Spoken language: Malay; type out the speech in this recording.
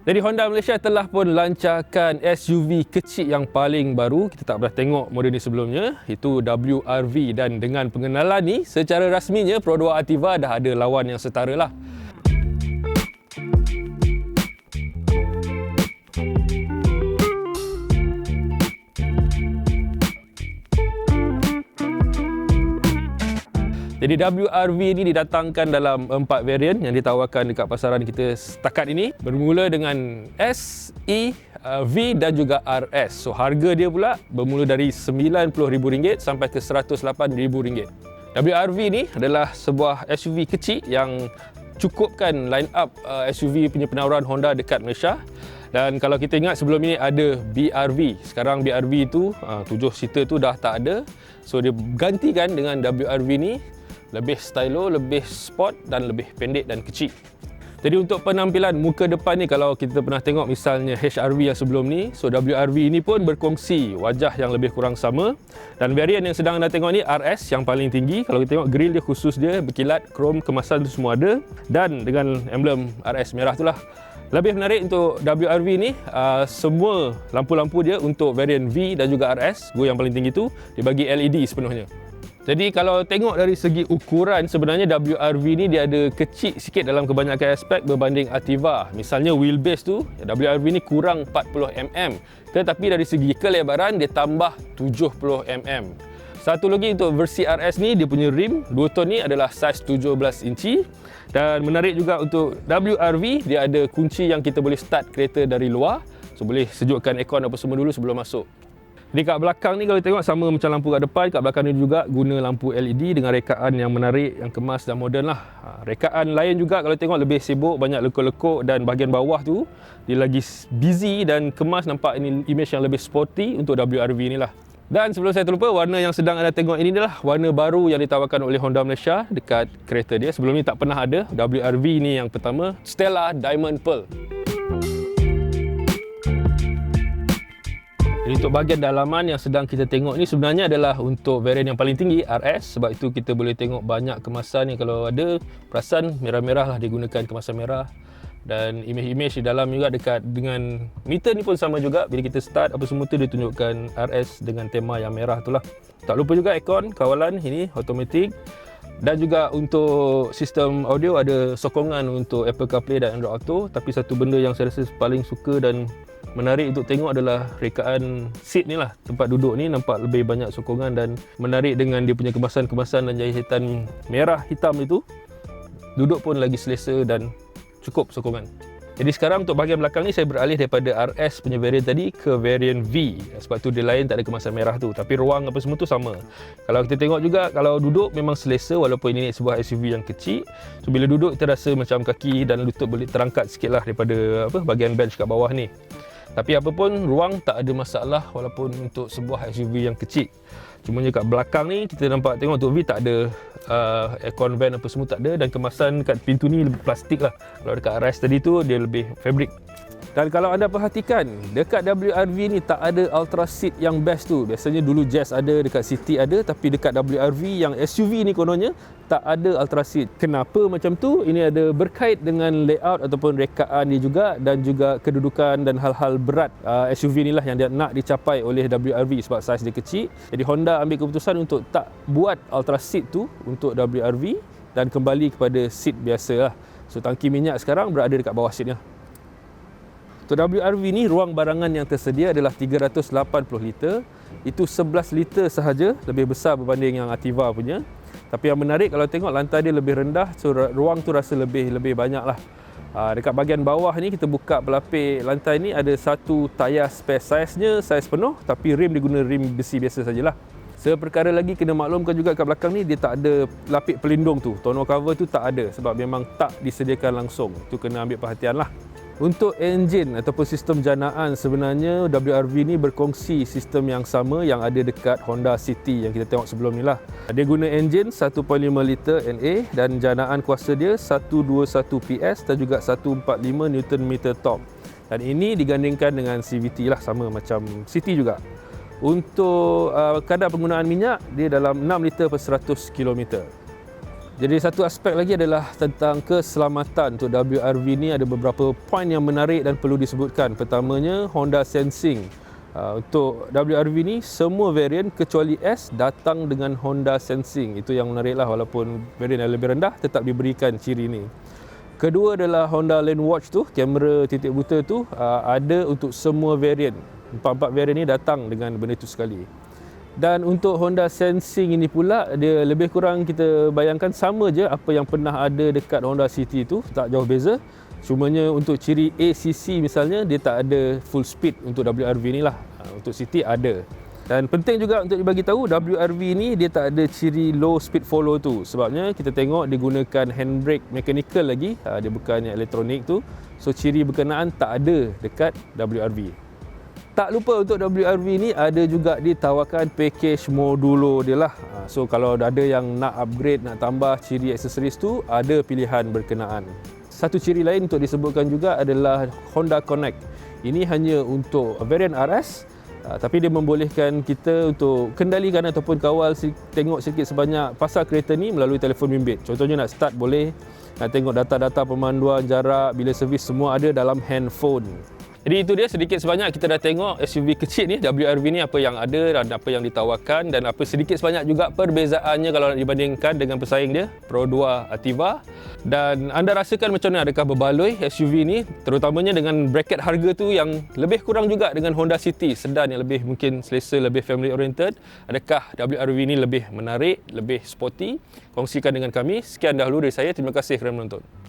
Jadi Honda Malaysia telah pun lancarkan SUV kecil yang paling baru. Kita tak pernah tengok model ni sebelumnya, itu WRV, dan dengan pengenalan ni secara rasminya Pro 2 Ativa dah ada lawan yang setara lah. Jadi WRV ni didatangkan dalam 4 varian yang ditawarkan dekat pasaran kita setakat ini. Bermula dengan S, E, V dan juga RS. So harga dia pula bermula dari RM90,000 sampai ke RM108,000. WRV ni adalah sebuah SUV kecil yang cukupkan line up SUV punya penawaran Honda dekat Malaysia. Dan kalau kita ingat sebelum ini ada BRV. Sekarang BRV tu 7 seater tu dah tak ada. So dia gantikan dengan WRV ni, lebih stylo, lebih sport dan lebih pendek dan kecil. Jadi untuk penampilan muka depan ni, kalau kita pernah tengok misalnya HRV yang sebelum ni, so WRV ni pun berkongsi wajah yang lebih kurang sama. Dan varian yang sedang anda tengok ni RS yang paling tinggi. Kalau kita tengok grill dia khusus dia, berkilat, krom, kemasan tu semua ada. Dan dengan emblem RS merah tu lah. Lebih menarik untuk WRV ni, semua lampu-lampu dia untuk varian V dan juga RS, yang paling tinggi tu, dibagi LED sepenuhnya. Jadi kalau tengok dari segi ukuran, sebenarnya WRV ni dia ada kecil sikit dalam kebanyakan aspek berbanding Ativa. Misalnya wheelbase tu, WRV ni kurang 40mm. Tetapi dari segi kelebaran dia tambah 70mm. Satu lagi untuk versi RS ni, dia punya rim 2 ton ni adalah saiz 17 inci. Dan menarik juga untuk WRV, dia ada kunci yang kita boleh start kereta dari luar. So boleh sejukkan aircon apa semua dulu sebelum masuk. Di kat belakang ni kalau tengok sama macam lampu kat depan, kat belakang ni juga guna lampu LED dengan rekaan yang menarik, yang kemas dan moden lah. Rekaan lain juga kalau tengok lebih sibuk, banyak lekuk-lekuk, dan bahagian bawah tu dia lagi busy dan kemas, nampak ini image yang lebih sporty untuk WRV ni lah. Dan sebelum saya terlupa, warna yang sedang anda tengok ini adalah warna baru yang ditawarkan oleh Honda Malaysia dekat kereta dia. Sebelum ni tak pernah ada. WRV ni yang pertama, Stella Diamond Pearl. Jadi untuk bahagian dalaman yang sedang kita tengok ni sebenarnya adalah untuk varian yang paling tinggi, RS. Sebab itu kita boleh tengok banyak kemasan ni. Kalau ada perasan merah-merah lah, digunakan kemasan merah. Dan image-image di dalam juga dekat dengan meter ni pun sama juga. Bila kita start apa semua tu dia tunjukkan RS dengan tema yang merah tu lah. Tak lupa juga aircon, kawalan ini automatic. Dan juga untuk sistem audio ada sokongan untuk Apple CarPlay dan Android Auto. Tapi satu benda yang saya rasa paling suka dan menarik untuk tengok adalah rekaan seat ni lah. Tempat duduk ni nampak lebih banyak sokongan dan menarik dengan dia punya kemasan-kemasan dan jahitan merah hitam itu. Duduk pun lagi selesa dan cukup sokongan. Jadi sekarang untuk bahagian belakang ni saya beralih daripada RS punya varian tadi ke varian V. Sebab tu dia lain, tak ada kemasan merah tu. Tapi ruang apa semua tu sama. Kalau kita tengok juga, kalau duduk memang selesa walaupun ini sebuah SUV yang kecil. So bila duduk kita rasa macam kaki dan lutut boleh terangkat sikit lah daripada bahagian bench kat bawah ni. Tapi apa pun, ruang tak ada masalah walaupun untuk sebuah SUV yang kecil. Cuma kat belakang ni kita nampak tengok untuk V tak ada aircon vent apa semua tak ada, dan kemasan kat pintu ni lebih plastik lah. Kalau dekat RS tadi tu dia lebih fabric. Dan kalau anda perhatikan, dekat WRV ni tak ada Ultra Seat yang best tu. Biasanya dulu Jazz ada, dekat City ada, tapi dekat WRV yang SUV ni kononnya tak ada Ultra Seat. Kenapa macam tu? Ini ada berkait dengan layout ataupun rekaan dia juga, dan juga kedudukan dan hal-hal berat SUV ni lah yang dia nak dicapai oleh WRV sebab saiz dia kecil. Jadi Honda ambil keputusan untuk tak buat Ultra Seat tu untuk WRV dan kembali kepada seat biasa lah. So tangki minyak sekarang berada dekat bawah seat ni lah. Untuk WRV ni, ruang barangan yang tersedia adalah 380 liter. Itu 11 liter sahaja, lebih besar berbanding yang Ativa punya. Tapi yang menarik kalau tengok lantai dia lebih rendah, so ruang tu rasa lebih banyak lah. Dekat bahagian bawah ni kita buka pelapik lantai ni, ada satu tayar spare saiznya, saiz penuh, tapi rim dia guna rim besi biasa sajalah. Seperkara lagi kena maklumkan juga kat belakang ni dia tak ada lapik pelindung tu. Tonneau cover tu tak ada sebab memang tak disediakan langsung. Tu kena ambil perhatian lah. Untuk enjin ataupun sistem janaan, sebenarnya WRV ni berkongsi sistem yang sama yang ada dekat Honda City yang kita tengok sebelum ni lah. Dia guna enjin 1.5 liter NA dan janaan kuasa dia 121 PS dan juga 145 Nm top. Dan ini digandingkan dengan CVT lah, sama macam City juga. Untuk kadar penggunaan minyak, dia dalam 6 liter per 100 km. Jadi satu aspek lagi adalah tentang keselamatan. Untuk WRV ni ada beberapa poin yang menarik dan perlu disebutkan. Pertamanya, Honda Sensing. Untuk WRV ni, semua varian kecuali S datang dengan Honda Sensing. Itu yang menariklah, walaupun varian yang lebih rendah tetap diberikan ciri ni. Kedua adalah Honda Lane Watch tu, kamera titik buta tu ada untuk semua varian. Empat-empat varian ni datang dengan benda tu sekali. Dan untuk Honda Sensing ini pula, dia lebih kurang kita bayangkan sama je apa yang pernah ada dekat Honda City tu, tak jauh beza. Cumanya untuk ciri ACC misalnya, dia tak ada full speed untuk WRV ni lah. Untuk City ada. Dan penting juga untuk dibagi tahu, WRV ni dia tak ada ciri low speed follow tu. Sebabnya kita tengok dia gunakan handbrake mechanical lagi, dia bukan yang elektronik tu. So ciri berkenaan tak ada dekat WRV. Tak lupa untuk WRV ni ada juga ditawarkan package modulo dia lah. So kalau ada yang nak upgrade, nak tambah ciri aksesoris tu, ada pilihan berkenaan. Satu ciri lain untuk disebutkan juga adalah Honda Connect. Ini hanya untuk varian RS, tapi dia membolehkan kita untuk kendalikan ataupun kawal tengok sedikit sebanyak pasal kereta ni melalui telefon bimbit. Contohnya nak start boleh, nak tengok data-data pemanduan, jarak, bila servis, semua ada dalam handphone. Jadi itu dia sedikit sebanyak kita dah tengok SUV kecil ni, WRV ni, apa yang ada dan apa yang ditawarkan, dan apa sedikit sebanyak juga perbezaannya kalau nak dibandingkan dengan pesaing dia, Pro 2 Ativa. Dan anda rasakan macam mana, adakah berbaloi SUV ni, terutamanya dengan bracket harga tu yang lebih kurang juga dengan Honda City, sedan yang lebih mungkin selesa, lebih family oriented. Adakah WRV ni lebih menarik, lebih sporty? Kongsikan dengan kami. Sekian dahulu dari saya, terima kasih kerana menonton.